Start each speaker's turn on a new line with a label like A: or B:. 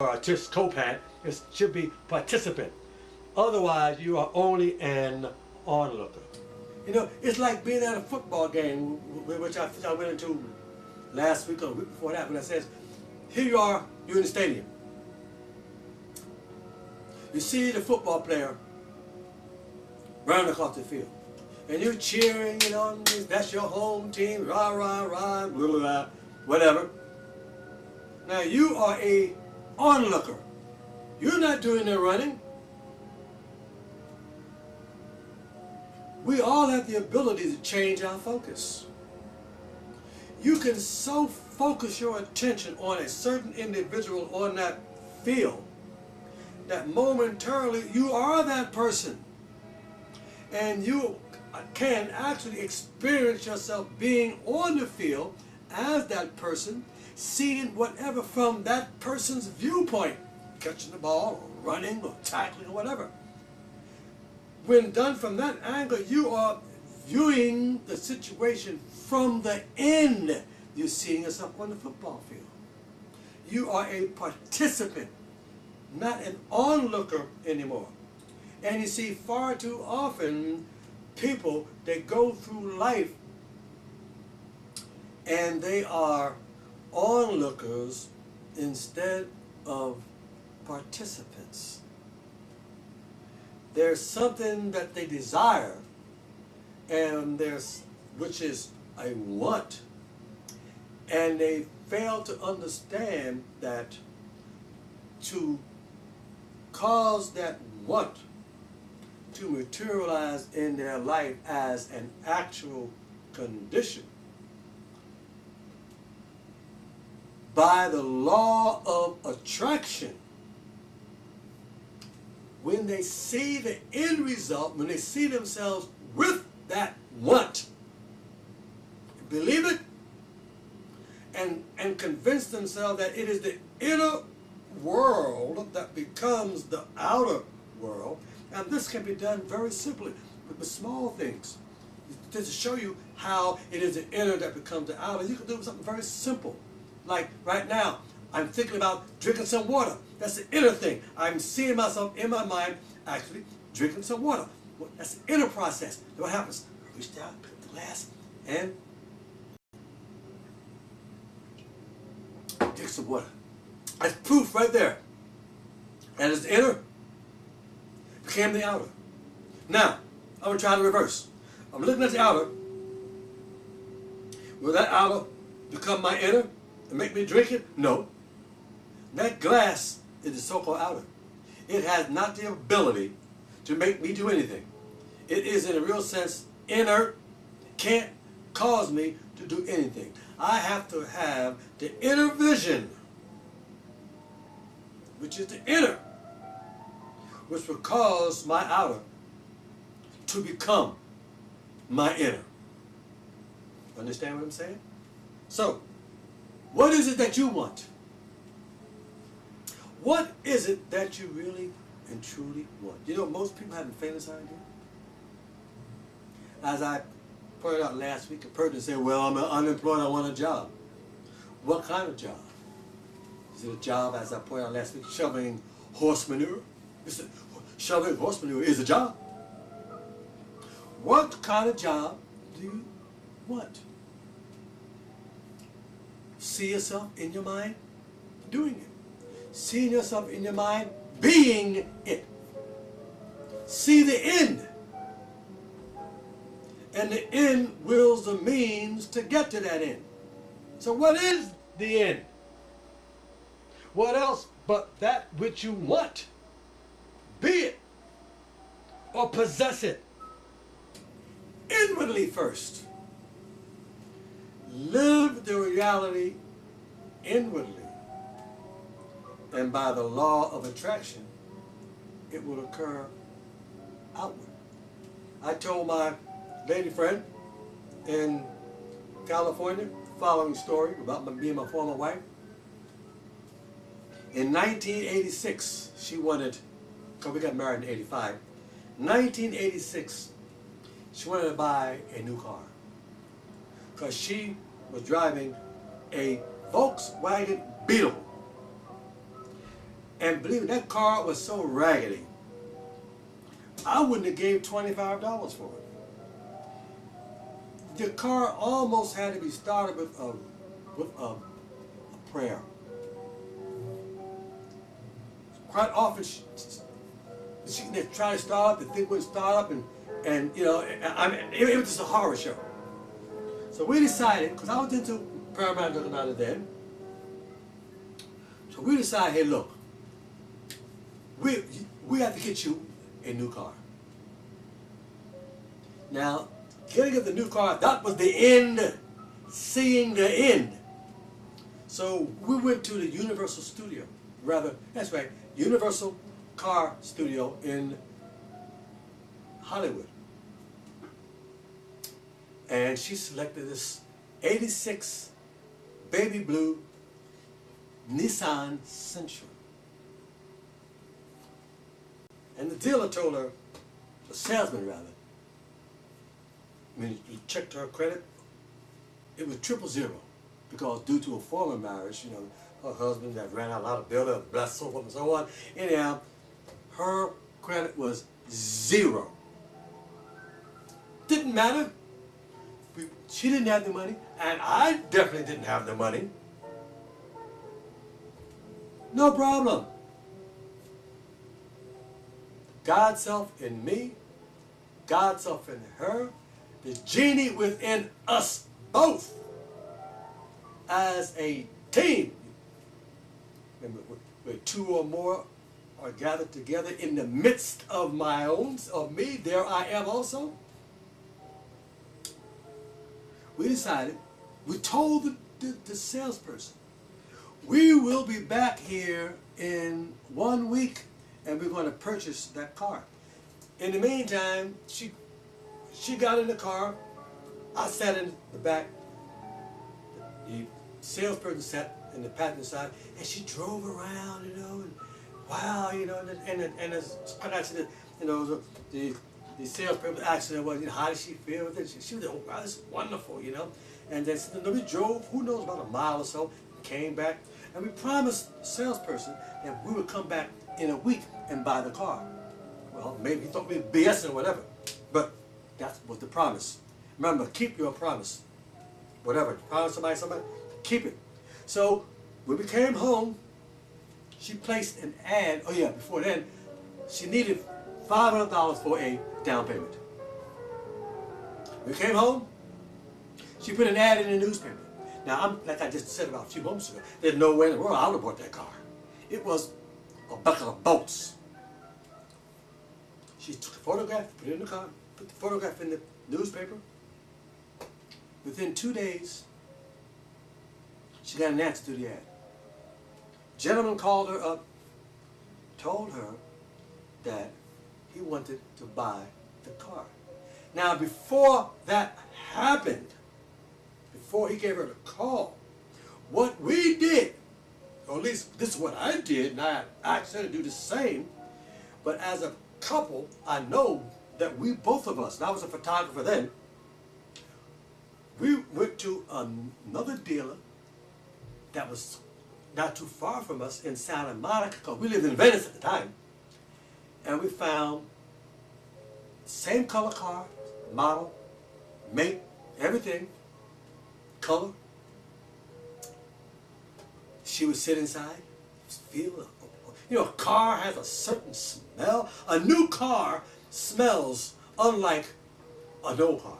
A: participant. It should be participant. Otherwise, you are only an onlooker. You know, it's like being at a football game, which I went into last week or the week before that, when it says, here you are, you're in the stadium. You see the football player running across the field. And you're cheering, you know, that's your home team, rah, rah, rah, blah, blah, blah, whatever. Now you are a onlooker. You're not doing the running. We all have the ability to change our focus. You can so focus your attention on a certain individual on that field that momentarily you are that person. And you can actually experience yourself being on the field as that person, seeing whatever from that person's viewpoint, catching the ball, or running, or tackling, or whatever. When done from that angle, you are viewing the situation from the end. You're seeing yourself on the football field. You are a participant, not an onlooker anymore. And you see far too often people, they go through life and they are onlookers instead of participants. There's something that they desire, and which is a want, and they fail to understand that to cause that want to materialize in their life as an actual condition, by the law of attraction, when they see the end result, when they see themselves with that want, believe it, and convince themselves that it is the inner world that becomes the outer world. And this can be done very simply with small things. Just to show you how it is the inner that becomes the outer, you can do something very simple. Like right now, I'm thinking about drinking some water. That's the inner thing. I'm seeing myself in my mind actually drinking some water. That's the inner process. What happens? I reach down, pick up the glass, and drink some water. That's proof right there. And it's the inner became the outer. Now, I'm going to try the reverse. I'm looking at the outer. Will that outer become my inner and make me drink it? No. That glass is the so-called outer. It has not the ability to make me do anything. It is, in a real sense, inert. It can't cause me to do anything. I have to have the inner vision, which is the inner, which will cause my outer to become my inner. Understand what I'm saying? So, what is it that you want? What is it that you really and truly want? You know, most people have the faintest idea. As I pointed out last week, a person said, well, I'm unemployed, I want a job. What kind of job? Is it a job, as I pointed out last week, shoveling horse manure? Shoveling horse manure is a job. What kind of job do you want? See yourself in your mind doing it. See yourself in your mind being it. See the end. And the end wills the means to get to that end. So what is the end? What else but that which you want? Be it or possess it inwardly first. Live the reality inwardly. And by the law of attraction, it will occur outward. I told my lady friend in California the following story about me and my former wife. In 1986, she wanted, because we got married in 85, 1986, she wanted to buy a new car. Because she was driving a Volkswagen Beetle. And believe me, that car was so raggedy, I wouldn't have gave $25 for it. The car almost had to be started with a prayer. Quite often, she tried to start up, the thing wouldn't start up, and you know, it was just a horror show. So we decided, because I was into Paramount looking out of then, so we decided, hey, look, we have to get you a new car. Now, getting the new car, that was the end, seeing the end. So we went to the Universal Studio, that's right, Universal Car Studio in Hollywood. And she selected this 86 baby blue Nissan Sentra. And the dealer told her, the salesman rather, when you checked her credit, it was 000, because due to a former marriage, you know, her husband that ran out a lot of bill, blessed, so forth and so on. Anyhow, her credit was 0. Didn't matter. She didn't have the money, and I definitely didn't have the money. No problem. God's self in me, God's self in her, the genie within us both as a team. Remember, where two or more are gathered together in the midst of me, there I am also. We decided, we told the salesperson, we will be back here in 1 week and we're going to purchase that car. In the meantime, she got in the car, I sat in the back, the salesperson sat in the passenger side, and she drove around, you know, and wow, you know, and as I said, you know, the salesperson asked her, well, you know, how did she feel with it? She was like, oh, wow, this is wonderful, you know. And then we drove, who knows, about a mile or so, came back, and we promised the salesperson that we would come back in a week and buy the car. Well, maybe he thought we were BSing or whatever, but that was the promise. Remember, keep your promise. Whatever, promise somebody, keep it. So when we came home, she placed an ad. Oh yeah, before then, she needed $500 for a down payment. We came home, she put an ad in the newspaper. Now, like I just said about a few moments ago, there's no way in the world I would have bought that car. It was a bucket of bolts. She took a photograph, put it in the car, put the photograph in the newspaper. Within 2 days, she got an answer to the ad. Gentleman called her up, told her that he wanted to buy the car. Now, before that happened, before he gave her the call, what we did, or at least this is what I did, and I asked her to do the same, but as a couple, I know that we, both of us, and I was a photographer then, we went to another dealer that was not too far from us in Santa Monica, because we lived in Venice at the time, and we found same color car, model, make, everything, color. She would sit inside, feel it. You know, a car has a certain smell. A new car smells unlike an old car.